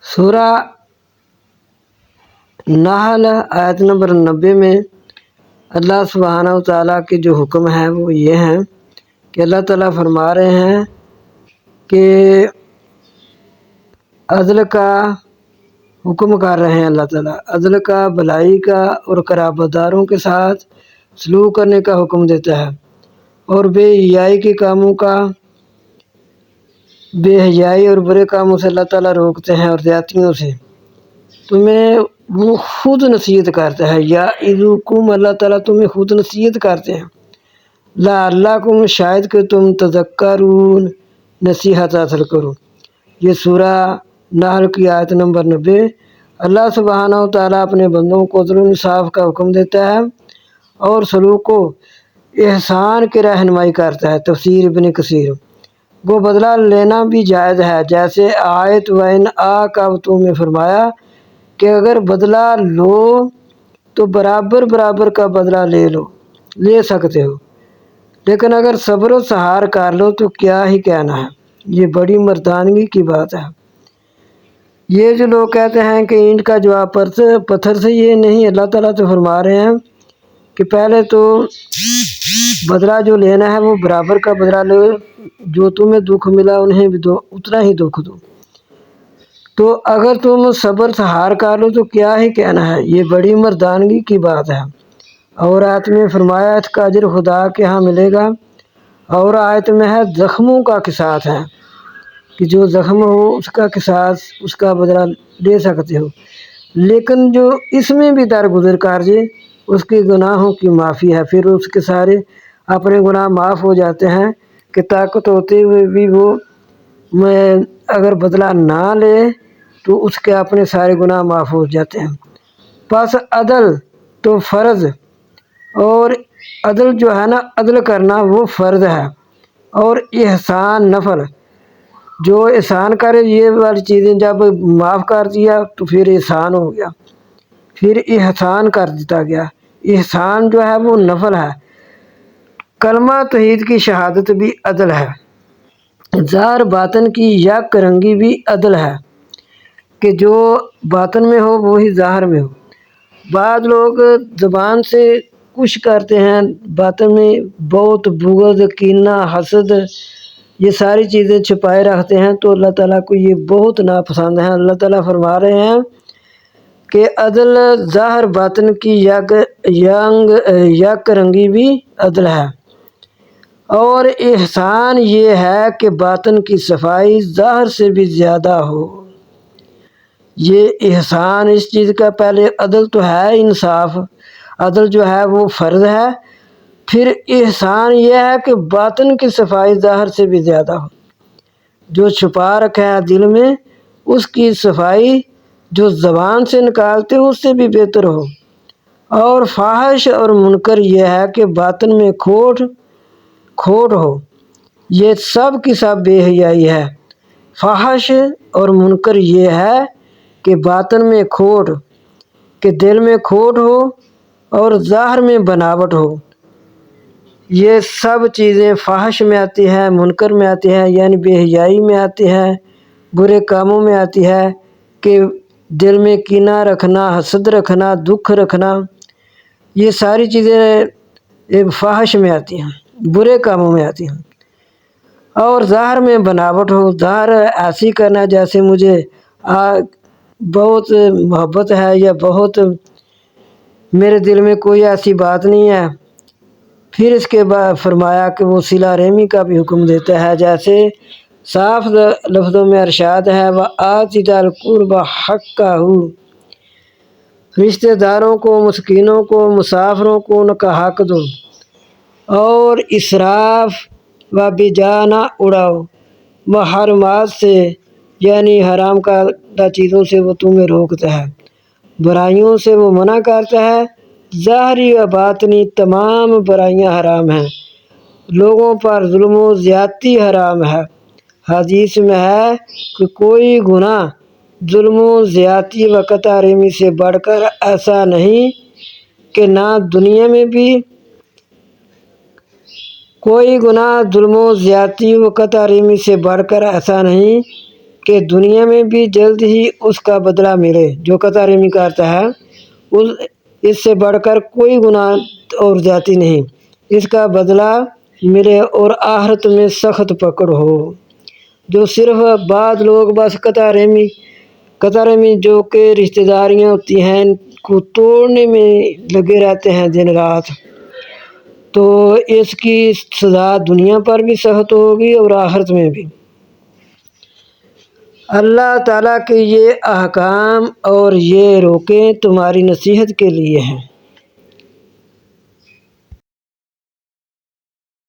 سورہ نحل آیت نمبر 90 میں اللہ سبحانہ و تعالیٰ کے جو حکم ہیں وہ یہ ہیں کہ اللہ تعالیٰ فرما رہے ہیں کہ عدل کا حکم کر رہے ہیں۔ اللہ تعالیٰ عدل کا، بھلائی کا اور قرابت داروں کے ساتھ سلوک کرنے کا حکم دیتا ہے، اور بے حیائی کے کاموں کا، بے حیائی اور برے کاموں سے اللہ تعالیٰ روکتے ہیں اور زیادتیوں سے۔ تمہیں وہ خود نصیحت کرتا ہے، یا اذکم، اللہ تعالیٰ تمہیں خود نصیحت کرتے ہیں، لعلکم، شاید کہ تم تذکرون، نصیحت حاصل کرو۔ یہ سورہ نحل کی آیت نمبر 90۔ اللہ سبحانہ و تعالیٰ اپنے بندوں کو عدل و انصاف کا حکم دیتا ہے اور سلوک و احسان کی رہنمائی کرتا ہے۔ تفسیر ابن کثیر۔ وہ بدلہ لینا بھی جائز ہے، جیسے آیت وَإِنْ عَاقَبْتُمْ میں فرمایا کہ اگر بدلہ لو تو برابر برابر کا بدلہ لے سکتے ہو، لیکن اگر صبر و سہار کر لو تو کیا ہی کہنا ہے، یہ بڑی مردانگی کی بات ہے۔ یہ جو لوگ کہتے ہیں کہ اینٹ کا جواب پتھر سے، یہ نہیں، اللہ تعالیٰ تو فرما رہے ہیں کہ پہلے تو بدلہ جو لینا ہے وہ برابر کا بدلہ لو، جو تمہیں دکھ ملا انہیں بھی دو، اتنا ہی دکھ دو۔ تو اگر تم صبر سہار کر لو تو کیا ہی کہنا ہے، یہ بڑی مردانگی کی بات ہے۔ اور آیت میں فرمایا اس کا اجر خدا کے ہاں ملے گا، اور آیت میں ہے زخموں کا قصاص ہے کہ جو زخم ہو اس کا قصاص، اس کا بدلہ لے سکتے ہو، لیکن جو اس میں بھی درگزر کر جائے اس کے گناہوں کی معافی ہے، پھر اس کے سارے اپنے گناہ معاف ہو جاتے ہیں کہ طاقت ہوتے ہوئے بھی وہ اگر بدلہ نہ لے تو اس کے اپنے سارے گناہ معاف ہو جاتے ہیں۔ پس عدل تو فرض، اور عدل جو ہے نا، عدل کرنا وہ فرض ہے، اور احسان نفل۔ جو احسان کرے یہ والی چیزیں جب معاف کر دیا تو پھر احسان ہو گیا، پھر احسان کر دیتا گیا۔ احسان جو ہے وہ نفل ہے۔ کلمہ توحید کی شہادت بھی عدل ہے، ظاہر باطن کی یک رنگی بھی عدل ہے کہ جو باطن میں ہو وہی ظاہر میں ہو۔ بعض لوگ زبان سے کچھ کرتے ہیں، باطن میں بہت بغض، کینہ، حسد، یہ ساری چیزیں چھپائے رکھتے ہیں، تو اللہ تعالیٰ کو یہ بہت ناپسند ہیں۔ اللہ تعالیٰ فرما رہے ہیں کہ عدل ظاہر باطن کی یک رنگی بھی عدل ہے، اور احسان یہ ہے کہ باطن کی صفائی ظاہر سے بھی زیادہ ہو۔ یہ احسان اس چیز کا، پہلے عدل تو ہے انصاف، عدل جو ہے وہ فرض ہے، پھر احسان یہ ہے کہ باطن کی صفائی ظاہر سے بھی زیادہ ہو۔ جو چھپا رکھا ہے دل میں اس کی صفائی جو زبان سے نکالتے اس سے بھی بہتر ہو۔ اور فحش اور منکر یہ ہے کہ باطن میں کھوٹ ہو، یہ سب کی سب بے حیائی ہے۔ فحش اور منکر یہ ہے کہ باطن میں کھوٹ، کہ دل میں کھوٹ ہو اور ظاہر میں بناوٹ ہو۔ یہ سب چیزیں فحش میں آتی ہیں، منکر میں آتی ہیں، یعنی بے حیائی میں آتی ہیں، برے کاموں میں آتی ہے کہ دل میں کینہ رکھنا، حسد رکھنا، دکھ رکھنا، یہ ساری چیزیں فحش میں آتی ہیں، برے کاموں میں آتی ہیں۔ اور ظاہر میں بناوٹ ہو، ظاہر ایسی کرنا جیسے مجھے بہت محبت ہے یا بہت میرے دل میں کوئی ایسی بات نہیں ہے۔ پھر اس کے بعد فرمایا کہ وہ صلہ رحمی کا بھی حکم دیتا ہے، جیسے صاف لفظوں میں ارشاد ہے وَآتِ ذَا الْقُرْبَىٰ حَقَّهُ، رشتہ داروں کو، مسکینوں کو، مسافروں کو ان کا حق دو، اور اسراف و بیجا نہ اڑاؤ، محرمات سے یعنی حرام کردہ چیزوں سے وہ تمہیں روکتا ہے، برائیوں سے وہ منع کرتا ہے، ظاہری و باطنی تمام برائیاں حرام ہیں، لوگوں پر ظلم و زیادتی حرام ہے۔ حدیث میں ہے کہ کوئی گناہ ظلم و زیادتی و قطع رحمی سے بڑھ کر ایسا نہیں کہ نہ دنیا میں بھی، کوئی گناہ ظلم و زیادتی و قطع رحمی سے بڑھ کر ایسا نہیں کہ دنیا میں بھی جلد ہی اس کا بدلہ ملے۔ جو قطع رحمی کرتا ہے اس سے بڑھ کر کوئی گناہ اور زیادتی نہیں، اس کا بدلہ ملے اور آخرت میں سخت پکڑ ہو۔ جو صرف بعض لوگ بس قطع رحمی جو کہ رشتہ داریاں ہوتی ہیں کو توڑنے میں لگے رہتے ہیں دن رات، تو اس کی سزا دنیا پر بھی سخت ہوگی اور آخرت میں بھی۔ اللہ تعالیٰ کے یہ احکام اور یہ روکیں تمہاری نصیحت کے لیے ہیں۔